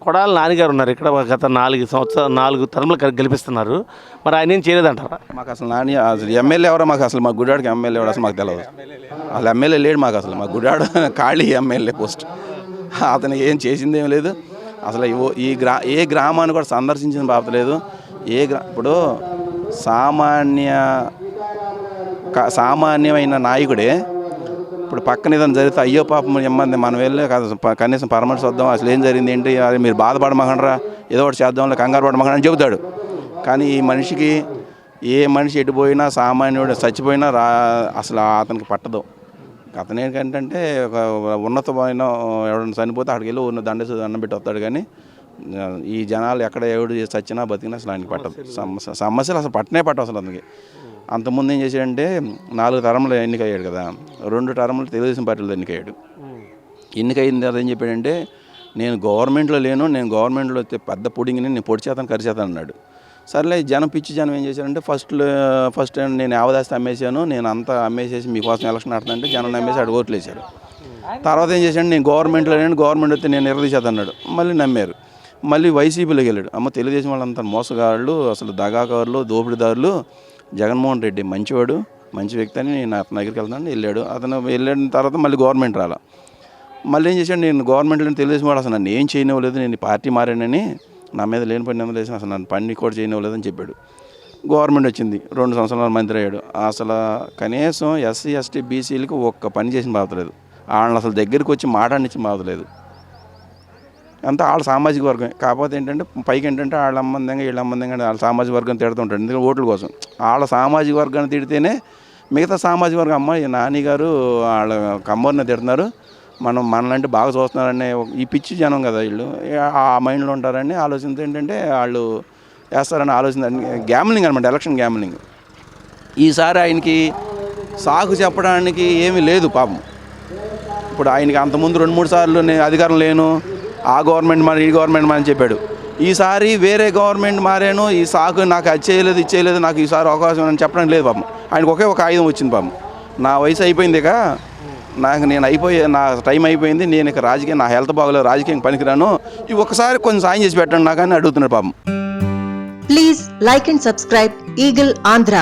కొడాలి నాన్నగారు ఉన్నారు ఇక్కడ గత 4 టర్ములు గెలిపిస్తున్నారు. మరి ఆయన ఏం చేయలేదంటారా? మాకు అసలు అసలు ఎమ్మెల్యే ఎవరో మాకు అసలు మా గుడివాడికి ఎమ్మెల్యే ఎవరో అసలు మాకు తెలియదు. అసలు ఎమ్మెల్యే లేడు మాకు. అసలు మా గుడివాడ ఖాళీ ఎమ్మెల్యే పోస్ట్. అతను ఏం చేసింది ఏం లేదు. అసలు ఏ గ్రామాన్ని కూడా సందర్శించిన బాధ లేదు. ఇప్పుడు సామాన్యమైన నాయకుడే ఇప్పుడు పక్కన ఏదైనా జరిగితే అయ్యో పాపం ఇమ్మంది మనం వెళ్ళి కనీసం పరామర్శ వద్దాం, అసలు ఏం జరిగింది ఏంటి, అది మీరు బాధపడమాకండ్రా, ఏదో ఒకటి చేద్దాం, కంగారు పడమాకండి అని చెబుతాడు. కానీ ఈ మనిషికి ఏ మనిషి ఎటుపోయినా సామాన్యుడు చచ్చిపోయినా అసలు అతనికి పట్టదు. అతను ఏంటంటే ఒక ఉన్నతమైన ఎవరైనా చనిపోతే అక్కడికి వెళ్ళి ఉన్న దండేసి దండం పెట్టి వస్తాడు. కానీ ఈ జనాలు ఎక్కడ ఎవడు చచ్చినా బతికినా అసలు ఆయనకి పట్టదు. సమస్యలు అసలు పట్టవు అసలు అతనికి. అంతకుముందు ఏం చేశాడంటే 4 టర్ములు ఎన్నికయ్యాడు కదా, 2 టర్ములు తెలుగుదేశం పార్టీలో ఎన్నికయ్యాడు. ఎన్నికైంది అదేం చెప్పాడంటే నేను గవర్నమెంట్లో లేను, నేను గవర్నమెంట్లో పెద్ద పుడింగిని నేను పొడి చేతాను కరిచేతాను అన్నాడు. సర్లే పిచ్చి జనం ఏం చేశారంటే ఫస్ట్ నేను యావదాస్తి అమ్మేశాను, నేను అంతా అమ్మేసేసి మీకోసం ఎలక్షన్ ఆడుతానంటే జనం అమ్మేసి అటు ఓట్లు వేశారు. తర్వాత ఏం చేశాడు, నేను గవర్నమెంట్లో లేను, గవర్నమెంట్ వస్తే నేను ఎర్రదీసేది అన్నాడు. మళ్ళీ నమ్మారు. మళ్ళీ వైసీపీలోకి వెళ్ళాడు. తెలుగుదేశం వాళ్ళంతా మోసగాళ్ళు, అసలు దగాకారులు, దోపిడీదారులు. జగన్మోహన్ రెడ్డి మంచివాడు, మంచి వ్యక్తి అని నేను అతని దగ్గరికి వెళ్తాను వెళ్ళాడు. అతను వెళ్ళిన తర్వాత మళ్ళీ గవర్నమెంట్ రాలా. మళ్ళీ ఏం చేశాడు, నేను గవర్నమెంట్లో తెలుగుదేశం వాడు అసలు నన్ను ఏం చేయనివ్వలేదు, నేను పార్టీ మారానని నా మీద లేని పని నెమ్మది వేసిన అసలు నన్ను పని కూడా చేయనివ్వలేదని చెప్పాడు. గవర్నమెంట్ వచ్చింది, 2 సంవత్సరాలు మంత్రి అయ్యాడు. అసలు కనీసం ఎస్సీ ఎస్టీ బీసీలకు ఒక్క పని చేసిన బాధలేదు. వాళ్ళని అసలు దగ్గరికి వచ్చి మాట్లాడించిన బాధలేదు. అంతా వాళ్ళ సామాజిక వర్గం. కాకపోతే ఏంటంటే పైకి ఏంటంటే వాళ్ళ అమ్మందంగా వీళ్ళ అమ్మందంగా వాళ్ళ సామాజిక వర్గం తిడుతుంటాడు. ఎందుకంటే ఓట్ల కోసం. వాళ్ళ సామాజిక వర్గాన్ని తిడితేనే మిగతా సామాజిక వర్గం అమ్మాయి నాని గారు వాళ్ళ కమ్మరిని తిడుతున్నారు, మనలాంటి బాగా చూస్తున్నారనే ఈ పిచ్చి జనం కదా వీళ్ళు, ఆ మైండ్లో ఉంటారని ఆలోచనతో ఏంటంటే వాళ్ళు వేస్తారని ఆలోచన. గ్యామ్లింగ్ అనమాట, ఎలక్షన్ గ్యామ్లింగ్. ఈసారి ఆయనకి సాకు చెప్పడానికి ఏమీ లేదు పాపం. ఇప్పుడు ఆయనకి అంతకుముందు 2-3 సార్లు నేను అధికారం లేను, ఆ గవర్నమెంట్ మరి ఈ గవర్నమెంట్ మరి అని చెప్పాడు. ఈసారి వేరే గవర్నమెంట్ మారాను, ఈ సాకు నాకు అది చేయలేదు ఇది చేయలేదు, నాకు ఈసారి అవకాశం అని చెప్పడానికి లేదు పాపం. ఆయనకు ఒక ఆయుధం వచ్చింది పాపం. నా వయసు అయిపోయింది, ఇక నా టైం అయిపోయింది, నేను ఇక రాజకీయం, నా హెల్త్ బాగోలేదు, రాజకీయం పనికిరాను, ఈ ఒక్కసారి కొంచెం సాయం చేసి పెట్టండి నాకు అని అడుగుతున్నాడు పాపం. Please like and subscribe eagle Andhra.